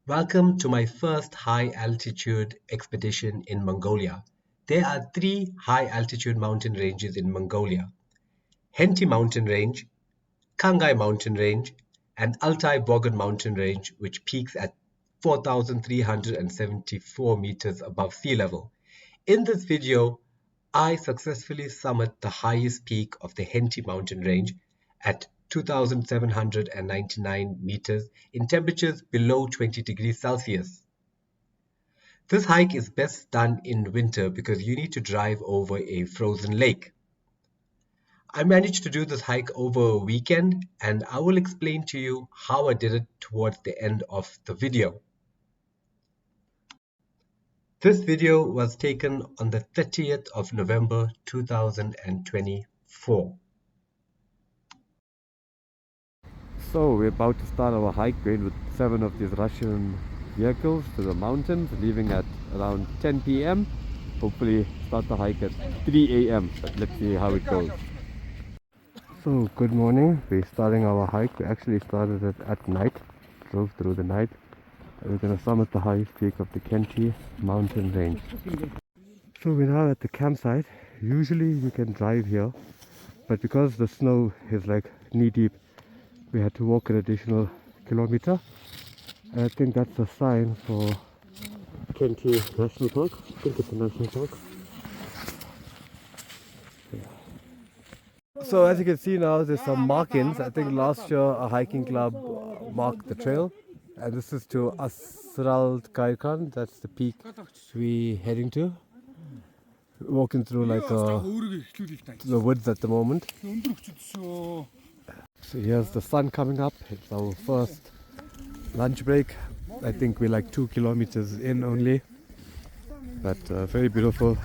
Welcome to my first high altitude expedition in Mongolia. There are three high altitude mountain ranges in Mongolia: Khentii Mountain Range, Khangai Mountain Range, and Altai Bogd Mountain Range, which peaks at 4,374 meters above sea level. In this video, I successfully summit the highest peak of the Khentii Mountain Range at 2,799 meters in temperatures below 20 degrees Celsius. This hike is best done in winter because you need to drive over a frozen lake. I managed to do this hike over a weekend, and I will explain to you how I did it towards the end of the video. This video was taken on the 30th of November 2024. So we're about to start our hike going with 7 of these Russian vehicles to the mountains, leaving at around 10 p.m. Hopefully start the hike at 3 a.m. but let's see how it goes. So good morning, we're starting our hike. We actually started it at night, drove through the night. We're going to summit the highest peak of the Khentii mountain range. So we're now at the campsite. Usually you can drive here, but because the snow is like knee deep, we had to walk an additional kilometer. And I think that's a sign for Khentii National Park. I think it's a national park. So as you can see now, there's some markings. I think last year a hiking club marked the trail, and this is to Asralt Khairkhan. That's the peak we're heading to. We're walking through like the woods at the moment. So here's the sun coming up. It's our first lunch break. I think we're like 2 kilometers in only, but very beautiful.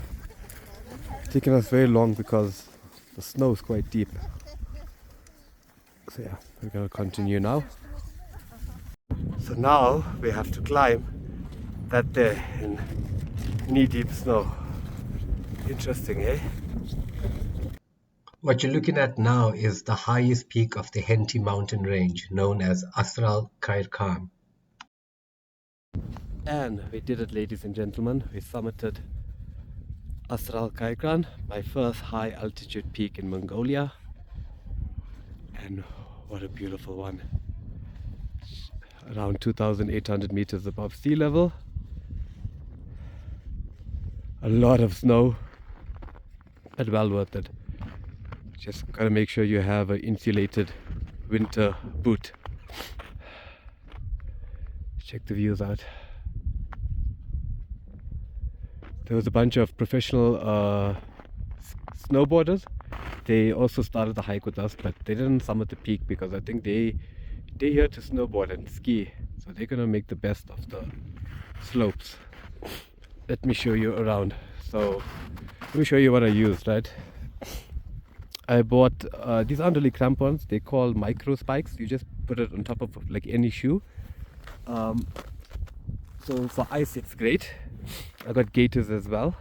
It's taken us very long because the snow is quite deep. So yeah, we're gonna continue now. So now we have to climb that there in knee-deep snow. Interesting, eh? What you're looking at now is the highest peak of the Khentii mountain range, known as Asralt Khairkhan. And we did it, ladies and gentlemen. We summited Asralt Khairkhan, my first high altitude peak in Mongolia. And what a beautiful one. Around 2,800 meters above sea level. A lot of snow, but well worth it. Just gotta make sure you have an insulated winter boot. Check the views out. There was a bunch of professional snowboarders. They also started the hike with us, but they didn't summit the peak because I think they're here to snowboard and ski. So they're gonna make the best of the slopes. Let me show you around. So let me show you what I used, right? I bought these aren't really crampons, they call micro spikes. You just put it on top of like any shoe. So for ice it's great. I got gaiters as well.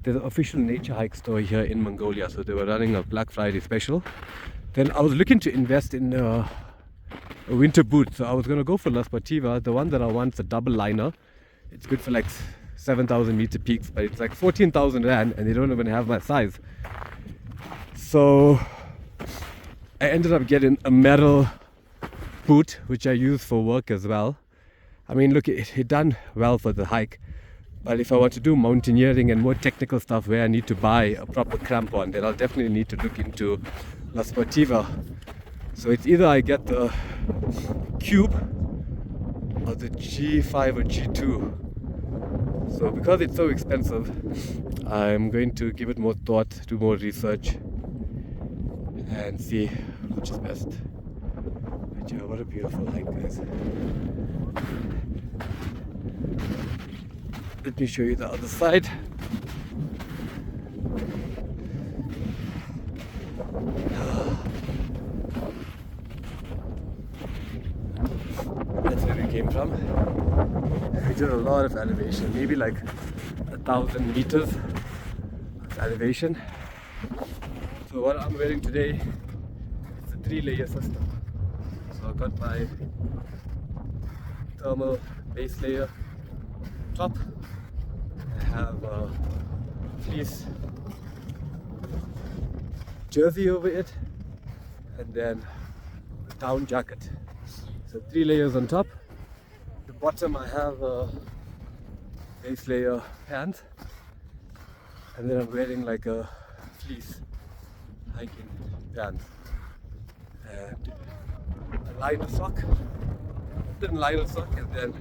There's an official nature hike store here in Mongolia, so they were running a Black Friday special. Then I was looking to invest in a winter boot, so I was gonna go for La Sportiva. The one that I want is a double liner. It's good for like 7,000 meter peaks, but it's like 14,000 rand and they don't even have my size. So I ended up getting a metal boot, which I use for work as well. I mean, look, it done well for the hike. But if I want to do mountaineering and more technical stuff where I need to buy a proper crampon, then I'll definitely need to look into La Sportiva. So it's either I get the Cube or the G5 or G2. So because it's so expensive, I'm going to give it more thought, do more research, and see which is best. But yeah, what a beautiful hike, guys. Let me show you the other side. That's where we came from. We did a lot of elevation, maybe like 1,000 meters of elevation. So what I'm wearing today is a 3-layer system. So I got my thermal base layer top. I have a fleece jersey over it, and then a down jacket. So 3 layers on top. The bottom I have a base layer pants, and then I'm wearing like a fleece hiking pants and a liner sock, thin liner sock, and then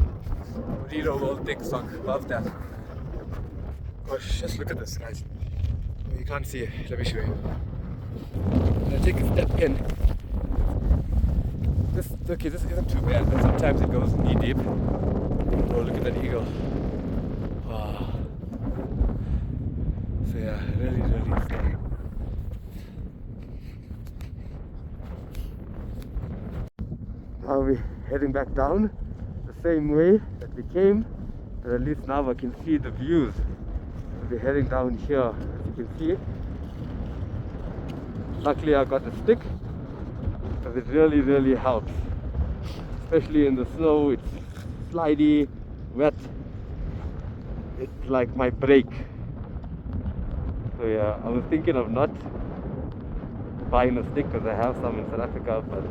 merino wool thick sock above that. Gosh, just look at this, guys. You can't see it. Let me show you. When I take a step in, this isn't too bad, but sometimes it goes knee deep. Oh, look at that eagle. Wow. So yeah, really scary. Now we're heading back down the same way that we came, but at least now I can see the views. We're heading down here, as you can see. Luckily I got a stick, because it really helps. Especially in the snow, it's slidey, wet. It's like my brake. So yeah, I was thinking of not buying a stick because I have some in South Africa, but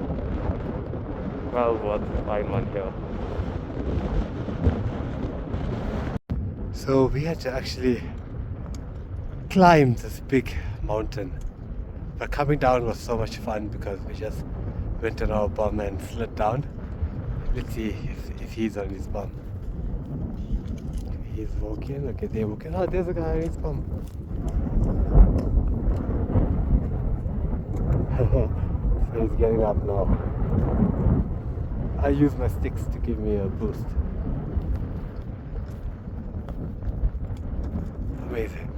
well worth buying one here. So we had to actually climb this big mountain, but coming down was so much fun because we just went on our bum and slid down. Let's see if he's on his bum. He's walking. Okay, they're walking. Oh, there's a guy on his bum. So he's getting up now. I use my sticks to give me a boost. Amazing.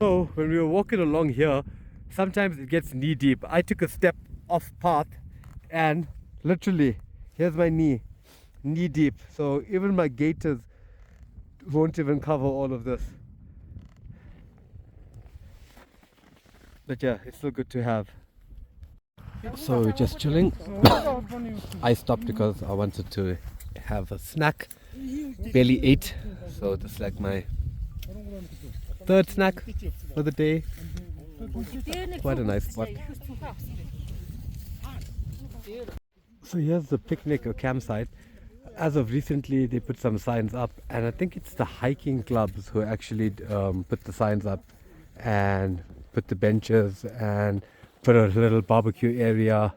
So when we were walking along here, sometimes it gets knee deep. I took a step off path and literally, here's my knee deep. So even my gaiters won't even cover all of this. But yeah, it's still good to have. So we're just chilling. I stopped because I wanted to have a snack. Barely ate, so this is like my third snack for the day. Quite a nice spot. So here's the picnic or campsite. As of recently, they put some signs up, and I think it's the hiking clubs who actually put the signs up and put the benches and put a little barbecue area.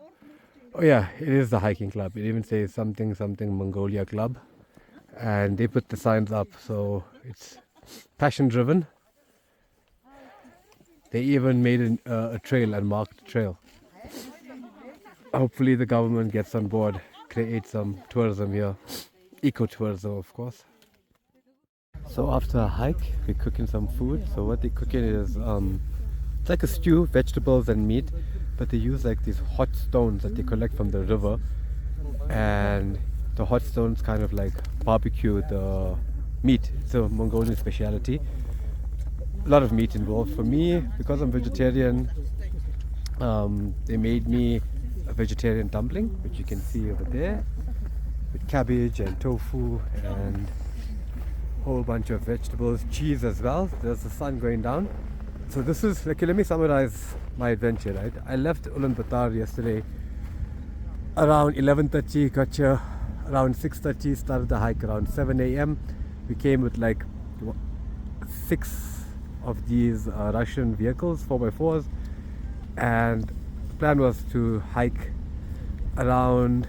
Oh yeah, it is the hiking club. It even says something Mongolia club, and they put the signs up, so it's passion driven. They even made a trail and marked the trail. Hopefully the government gets on board, create some tourism here, eco-tourism of course. So after a hike, we're cooking some food. So what they're cooking is it's like a stew, vegetables and meat, but they use like these hot stones that they collect from the river, and the hot stones kind of like barbecue the meat. It's a Mongolian speciality. A lot of meat involved. For me, because I'm vegetarian, they made me a vegetarian dumpling, which you can see over there, with cabbage and tofu and a whole bunch of vegetables, cheese as well. There's the sun going down. So this is, okay, let me summarize my adventure, right? I left Ulaanbaatar yesterday around 11:30, got here around 6:30, started the hike around 7 a.m. We came with like 6 of these Russian vehicles, 4x4s, and the plan was to hike around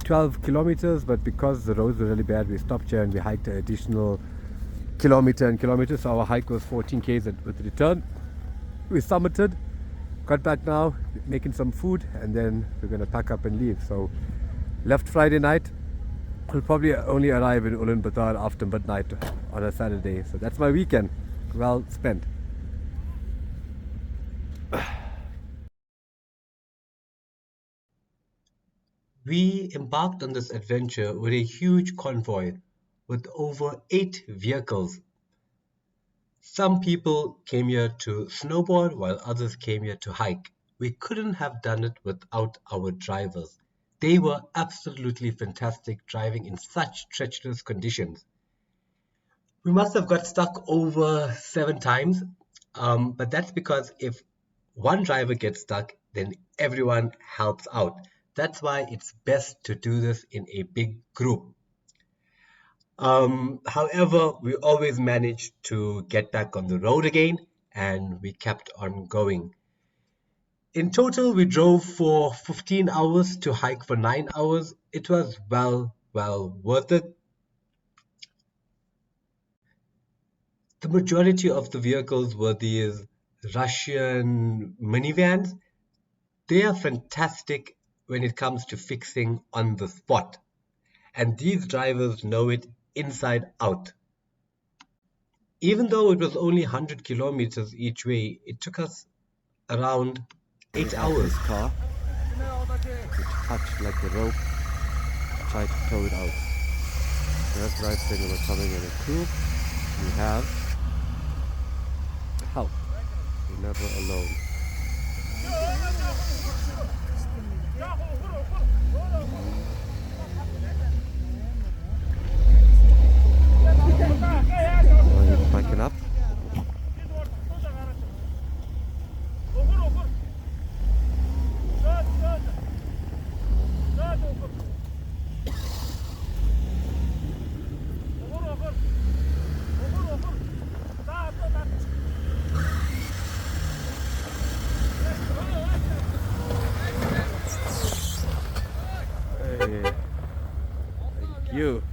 12 kilometers, but because the roads were really bad, we stopped here and we hiked an additional kilometer, so our hike was 14 k's with the return. We summited, got back now, making some food, and then we're going to pack up and leave. So left Friday night. I'll probably only arrive in Ulaanbaatar after midnight on a Saturday, so that's my weekend well spent. We embarked on this adventure with a huge convoy with over 8 vehicles. Some people came here to snowboard while others came here to hike. We couldn't have done it without our drivers. They were absolutely fantastic driving in such treacherous conditions. We must have got stuck over 7 times, but that's because if one driver gets stuck, then everyone helps out. That's why it's best to do this in a big group. However, we always managed to get back on the road again and we kept on going. In total, we drove for 15 hours to hike for 9 hours. It was well worth it. The majority of the vehicles were these Russian minivans. They are fantastic when it comes to fixing on the spot, and these drivers know it inside out. Even though it was only 100 kilometers each way, it took us around We 8 have this hours. car, which hatched like a rope, try to tow it out. There's right thing we're coming in a group. We have help. We're never alone. Well, he's backing up. Hey, thank you.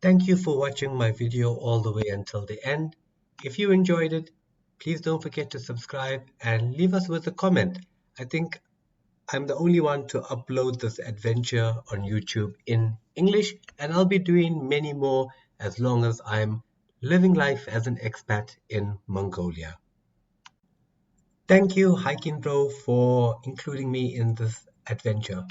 Thank you for watching my video all the way until the end. If you enjoyed it, please don't forget to subscribe and leave us with a comment. I think I'm the only one to upload this adventure on YouTube in English, and I'll be doing many more as long as I'm living life as an expat in Mongolia. Thank you, Hiking Bro, for including me in this adventure.